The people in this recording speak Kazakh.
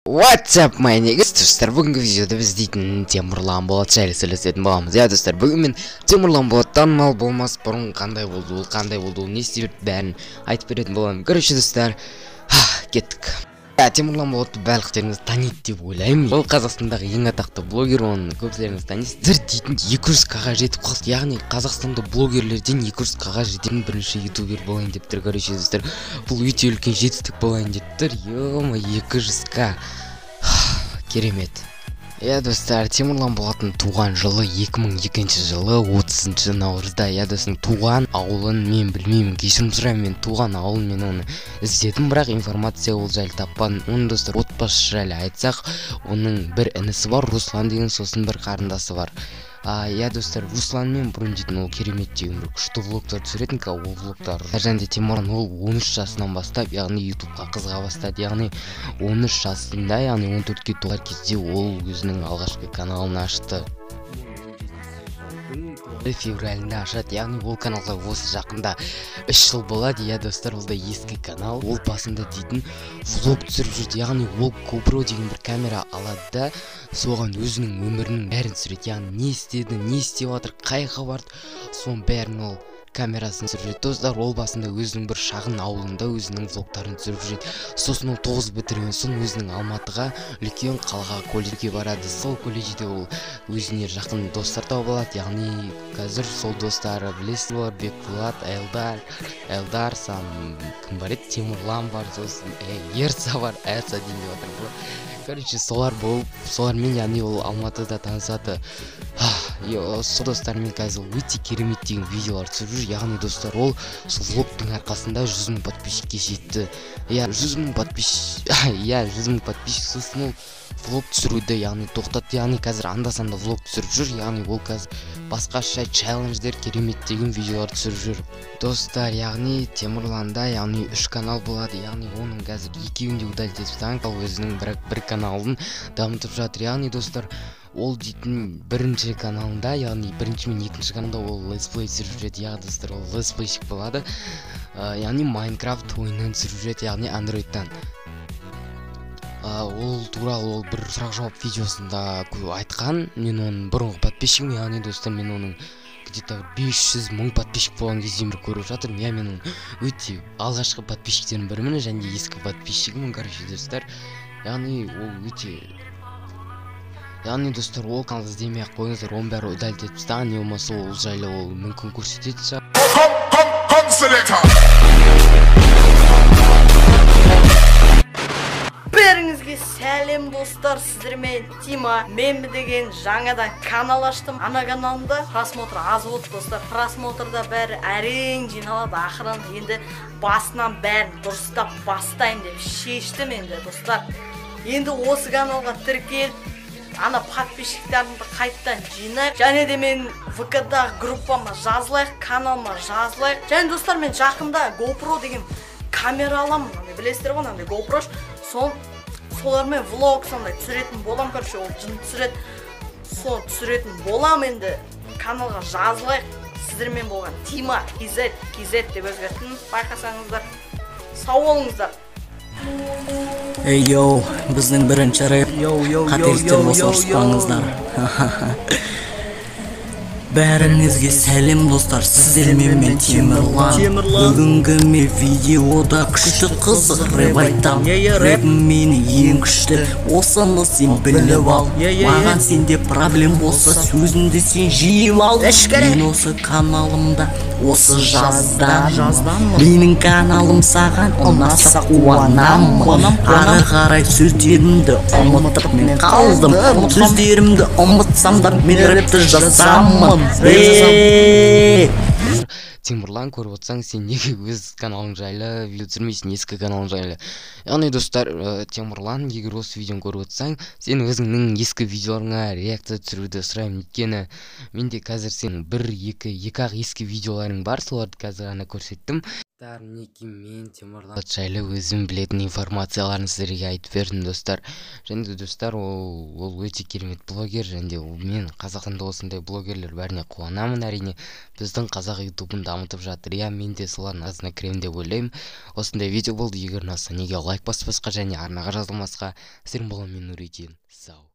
What's up, my niggas? Достар, бүгінгі видеода біз дейтін Темірлан Болат жайлы сөйлесетін боламыз. Достар, бүгін мен Темірлан Болат танымал болмас бұрын қандай болды, ол не істеп бәрін айтып беретін боламын. Короче, достар, кеттік. Темірлан Болатты барлықтарыңыз таниды деп ойлаймын. Ол Қазақстандағы ең атақты блогер, оны көпшілеріңіз танисыздар. Дейтін 200к-ға жетіп қалды. Яғни Қазақстанда блогерлерден 200к-ға жететін бірінші ютубер болайын деп тұр. Короче, достар, бұл өте үлкен жетістік болайын деп тұр. Ё-ма, 200к. Керемет. Достар, Темірлан Болаттың туған жылы 2002 жылы 30 наурызда. Достың туған ауылын мен білмеймін, кешірім сұраймын, мен туған ауылын мен оны іздедім, бірақ информация ол жайлы таппадым. Оның достар отбасы жайлы айтсақ, оның бір інісі бар, Руслан деген, сосын бір қарындасы бар. Достар, Русланмен бұрын дейтін ол керемет деген бір күшті влогтар түсіретін, ол влогтар. Және Темірлан ол 13 жасынан бастап, яғни ютубқа қызыға бастады, яғни 13 жасында, яғни 14-ке толар кезде ол өзінің алғашқы каналын ашты. Февралында ашады, яғни ол каналға осы жақында 3 жыл болады. Достар, ол да ескі канал. Ол басында дейтін влог түсіріп жүрді, яғни ол GoPro деген бір камера алады да соған өзінің өмірінің бәрін түсіреді, яғни не істеді, не істеп жатыр, қайға барды, соның бәрін ол камерасын түсіріп жүреді. Достар, ол басында өзінің бір шағын ауылында өзінің влогтарын түсіріп жүреді. Сосын ол 9 бітірген соң өзінің Алматыға үлкен қалаға колледжге барады. Сол колледжде ол өзіне жақын достар тауып алады, яғни қазір сол достары білесіз болар, Бекболат, Элдар, кім бар еді, Темірлан бар, сосын Ерса бар, Ерса дейін деп отыр бұл. Короче, солармен, яғни ол Алматыда танысады. Сол достармен қазір өте керемет деген видеолар түсіріп жүр. Яғни достар, ол сол влогтың арқасында 100 мың подписчикке жетті. 100 мың подписчик, сосын ол влог түсіруді, яғни тоқтатты, яғни қазір анда-санда влог түсіріп жүр, яғни ол қазір басқаша челлендждер, керемет деген видеолар түсіріп жүр. Достар, яғни Темірланда, яғни 3 канал болады, яғни оның қазір 2-інде удалить етіп тастаған, ал өзінің бір каналын дамытып жатыр. Яғни достар, ол дейтін бірінші каналында, яғни бірінші мен екінші каналда ол летсплей түсіріп жүреді. Яғни достар, ол летсплейшік болады, яғни Майнкрафт ойынын түсіріп жүреді, яғни андроидтан. Ол туралы ол бір сұрақ-жауап видеосында айтқан, мен оның бұрынғы подписчигім, яғни достар, мен оның где-то 500 мың подписчик болған кезде бір көріп жатырмын. Мен оның өте алғашқы подписчиктердің бірімін, және ескі подписчигім, короче, достар. Яғни ол өте... Яғни достар, ол каналды іздемей-ақ қойыңыздар, оның бәрі удалить етіп тастаған, не болмаса ол жайлы ол мүмкін көрсететін шығар. Бәріңізге сәлем достар, сіздермен Тима. Мен деген жаңадан канал аштым. Ана каналымда просмотр аз болды достар. Просмотрда бәрі әрең жиналады. Ақырын енді басынан бәрін дұрыстап бастайын деп шештім енді достар. Енді осы каналға тіркеліп, ана подписчиктерімді қайттан жинайық. Және де мен ВК-дағы группама жазылайық, каналыма жазылайық. Және достар, мен жақында GoPro деген камера аламын. Білесіздер ғой, андай GoPro. Солармен влог сондай түсіретін болам, короче, ол жын түсіреді. Сол түсіретін болам, енді каналға жазылайық. Сіздермен болған Тима KZ деп өзгерттім, байқасаңыздар. Сау болыңыздар. Йоу, біздің бірінші рэп, қателіктер болса ұрыспаңыздар. Бәріңізге сәлем достар, сіздермен мен Темірлан. Бүгінгі мен видеода күшті қызық рэп айтам. Рэпім мені ең күшті, осыны сен біліп ал. Маған сенде проблем болса, сөзімді сен жиып ал. Мен осы каналымда, осы жаздам. Менің каналым саған ұнаса қуанамын. Ары қарай сөздерімді ұмытып мен қалдым. Сөздерімді ұмытсам да мен рэпті жазамын. Темірлан, көріп отырсаң, сен неге өз каналың жайлы видео түсірмейсің, ескі каналың жайлы? Яғни достар, Темірлан, егер осы видеоны көріп отырсаң, сен өзіңнің ескі видеоларыңа реакция түсіруді сұраймын. Өйткені менде қазір сенің екі-ақ ескі видеоларың бар, соларды қазір ғана көрсеттім. достар, мінекей мен Темірлан жайлы өзім білетін информацияларын сіздерге айтып бердім достар. Және де достар, ол өте керемет блогер, және де мен Қазақстанда осындай блогерлер бәріне қуанамын. Әрине біздің қазақ ютубын дамытып жатыр. Иә, мен де солардың астына кіремін деп ойлаймын. Осындай видео болды. Егер ұнаса, неге лайк баспасқа және арнаға жазылмасқа. Сіздердің боламын, мен Нұрекең. Сау.